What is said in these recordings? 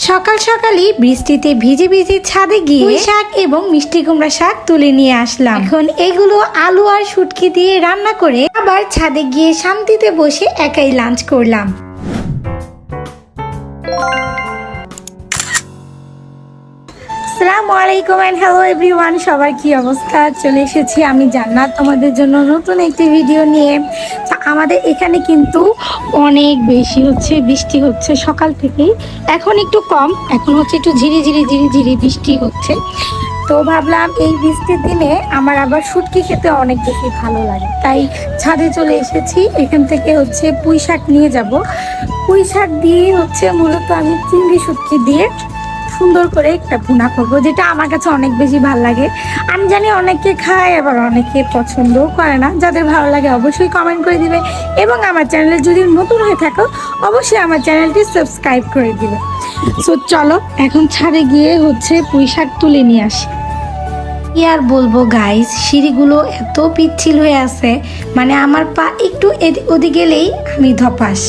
সকাল সকালই বৃষ্টিতে ভিজে ভিজে ছাদে গিয়ে পুঁই শাক এবং মিষ্টি কুমড়া শাক তুলে নিয়ে আসলাম। এখন এগুলো আলু আর শুটকি দিয়ে রান্না করে আবার ছাদে গিয়ে শান্তিতে বসে একাই লাঞ্চ করলাম। আসসালামু আলাইকুম এন্ড হ্যালো এভরিওয়ান, সবার কি অবস্থা? চলে এসেছি আমি জান্নাত তোমাদের জন্য নতুন একটি ভিডিও নিয়ে। আমাদের এখানে কিন্তু অনেক বেশি বৃষ্টি হচ্ছে সকাল থেকেই। এখন একটু কম, এখন একটু ঝিরি বৃষ্টি হচ্ছে। তো ভাবলাম এই বৃষ্টির দিনে আমার আবার শুটকি খেতে অনেক বেশি ভালো লাগে, তাই ছাদে চলে এসেছি। এখান থেকে পুঁই শাক নিয়ে যাব। পুঁই শাক দিয়ে মূলত আমি চিংড়ি শুটকি দিয়ে সুন্দর করে একটা ভুনা করবো, যেটা আমার কাছে অনেক বেশি ভালো লাগে। আমি জানি অনেকে খায়, আবার অনেকে পছন্দও করে না। যাদের ভালো লাগে অবশ্যই কমেন্ট করে দিবে, এবং আমার চ্যানেলে যদি নতুন হয়ে থাকো অবশ্যই আমার চ্যানেলটি সাবস্ক্রাইব করে দিবে। সো চলো এখন ছাদে গিয়ে পুঁই শাক তুলে নিয়ে আসি। কি আর বলবো গাইস, সিঁড়িগুলো এত পিচ্ছিল হয়ে আছে, মানে আমার পা একটু ওদিকে গেলেই আমি ধপাস।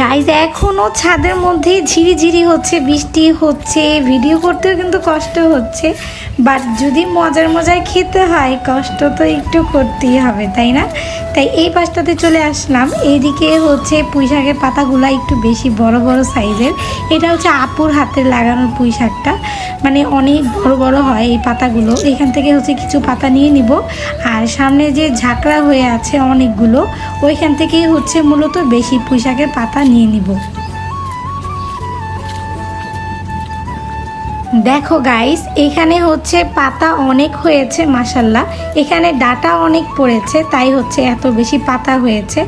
গাইজ এখনো ছাদের মধ্যে ঝিরি বৃষ্টি হচ্ছে, ভিডিও করতেও কিন্তু কষ্ট হচ্ছে। বাট যদি মজার খেতে হয় কষ্ট তো একটু করতেই হবে, তাই না? তাই এই পাশটাতে চলে আসলাম। এইদিকে পুঁই শাকের পাতাগুলো একটু বেশি বড় সাইজের। এটা আপুর হাতের লাগানো পুঁই শাকটা, মানে অনেক বড় হয় এই পাতাগুলো। এখান থেকে কিছু পাতা নিয়ে নিব, আর সামনে যে ঝাঁকড়া হয়ে আছে অনেকগুলো, ওইখান থেকেই মূলত বেশি পুঁই শাকের পাতা নিয়ে নিব। দেখো গাইস, এখানে পাতা অনেক হয়েছে মাশাল্লাহ। এখানে ডাটা অনেক পড়েছে, তাই এত বেশি পাতা হয়েছে।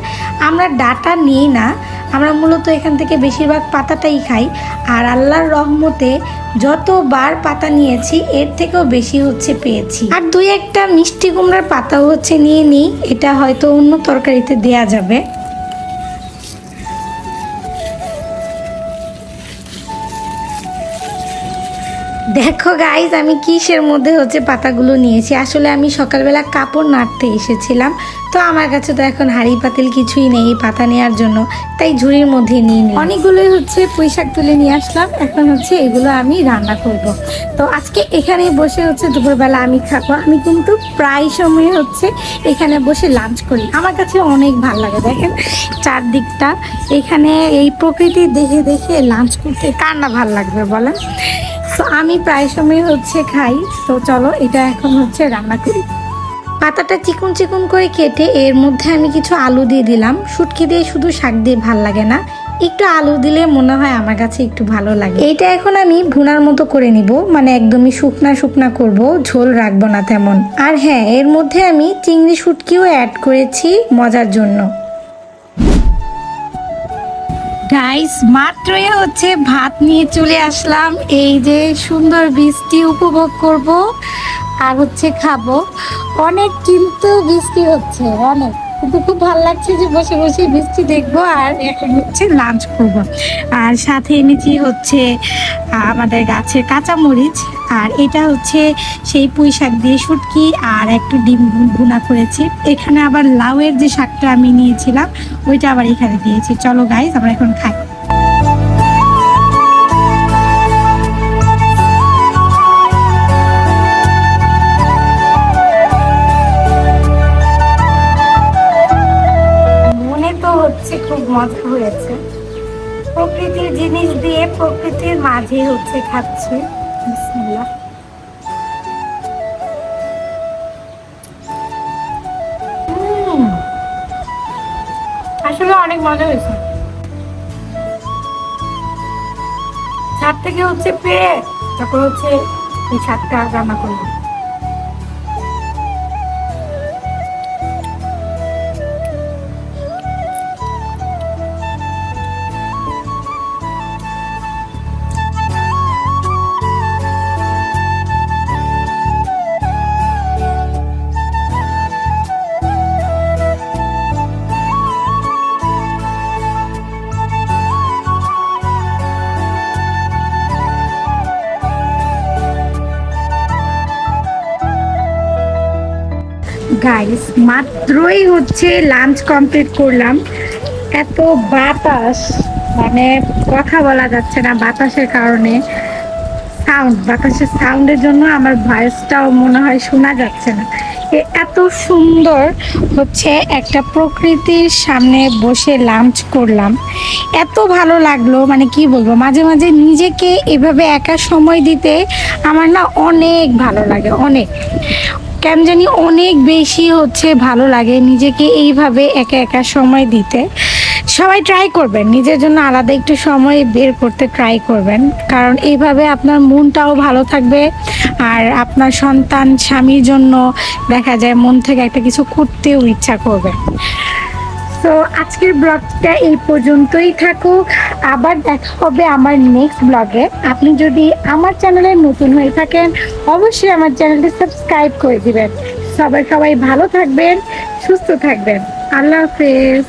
আমরা ডাটা নিই না, আমরা মূলত এখান থেকে বেশিরভাগ পাতাটাই খাই। আর আল্লাহর রহমতে যতবার পাতা নিয়েছি এর থেকেও বেশি পেয়েছি। আর দুই একটা মিষ্টি কুমড়ার পাতাও নিয়ে নিই, এটা হয়তো অন্য তরকারিতে দেয়া যাবে। দেখো গাইজ, আমি কিসের মধ্যে পাতাগুলো নিয়েছি। আসলে আমি সকালবেলা কাপড় নাড়তে এসেছিলাম, তো আমার কাছে তো এখন হাঁড়ি পাতিল কিছুই নেই পাতা নেওয়ার জন্য, তাই ঝুড়ির মধ্যে নিয়ে নিই। অনেকগুলোই পুঁই শাক তুলে নিয়ে আসলাম। এখন এগুলো আমি রান্না করব। তো আজকে এখানে বসে দুপুরবেলা আমি খাবো। আমি কিন্তু প্রায় সময় এখানে বসে লাঞ্চ করি। আমার কাছে অনেক ভালো লাগে। দেখেন চারদিকটা, এখানে এই প্রকৃতি দেখে দেখে লাঞ্চ করতে কার না ভালো লাগবে বলেন? তো আমি প্রায় সময় খাই। তো চলো এটা এখন রান্না করি। পাতাটা চিকন চিকন করে কেটে এর মধ্যে আমি কিছু আলু দিয়ে দিলাম। শুটকি দিয়ে শুধু শাক দিয়ে ভাল লাগে না, একটু আলু দিলে মনে হয় আমার কাছে একটু ভালো লাগে। এইটা এখন আমি ভুনার মতো করে নিব, মানে একদমই শুকনা করব, ঝোল রাখবো না তেমন। আর হ্যাঁ, এর মধ্যে আমি চিংড়ি শুটকিও অ্যাড করেছি মজার জন্য। গাইস মাত্রই ভাত নিয়ে চলে আসলাম। এই যে সুন্দর বৃষ্টি উপভোগ করব আর খাবো। অনেক কিন্তু বৃষ্টি অনেক, কিন্তু খুব ভালো লাগছে যে বসে বসে বৃষ্টি দেখবো আর এখন লাঞ্চ করব। আর সাথে এনেছি আমাদের গাছের কাঁচামরিচ, আর এটা সেই পুঁই শাক দিয়ে শুটকি আর একটু ডিম ভুনা করেছি। এখানে আবার লাউয়ের যে শাকটা আমি নিয়েছিলাম ওইটা আবার এখানে দিয়েছি। চলো গাইস আমরা এখন খাই। খুব মজা হয়েছে, প্রকৃতির জিনিস দিয়ে প্রকৃতির মাঝে খাচ্ছে। বিসমিল্লাহ। আসলে অনেক মজা হয়েছে। ছাদ থেকে পেয়ে তারপর এই ছাদটা রান্না করবো। গাইস মাত্রই লাঞ্চ কমপ্লিট করলাম। এত বাতাস, মানে কথা বলা যাচ্ছে না বাতাসের কারণে। বাতাসের সাউন্ডের জন্য আমার ভয়েসটাও মনে হয় শোনা যাচ্ছে না। এত সুন্দর হচ্ছে একটা প্রকৃতির সামনে বসে লাঞ্চ করলাম, এত ভালো লাগলো, মানে কি বলবো, মাঝে মাঝে নিজেকে এভাবে একা সময় দিতে আমার না অনেক ভালো লাগে, অনেক কেন জানি অনেক বেশি হচ্ছে ভালো লাগে নিজেকে এইভাবে একা একা সময় দিতে। সবাই ট্রাই করবেন, নিজের জন্য আলাদা একটু সময় বের করতে ট্রাই করবেন, কারণ এইভাবে আপনার মনটাও ভালো থাকবে আর আপনার সন্তান স্বামীর জন্য দেখা যায় মন থেকে একটা কিছু করতেও ইচ্ছা করবে। তো আজকের ব্লগটা এই পর্যন্তই থাকুক, আবার দেখা হবে আমার নেক্সট ব্লগে। আপনি যদি আমার চ্যানেলে নতুন হয়ে থাকেন অবশ্যই আমার চ্যানেলটি সাবস্ক্রাইব করে দিবেন। সবাই ভালো থাকবেন, সুস্থ থাকবেন। আল্লাহ হাফেজ।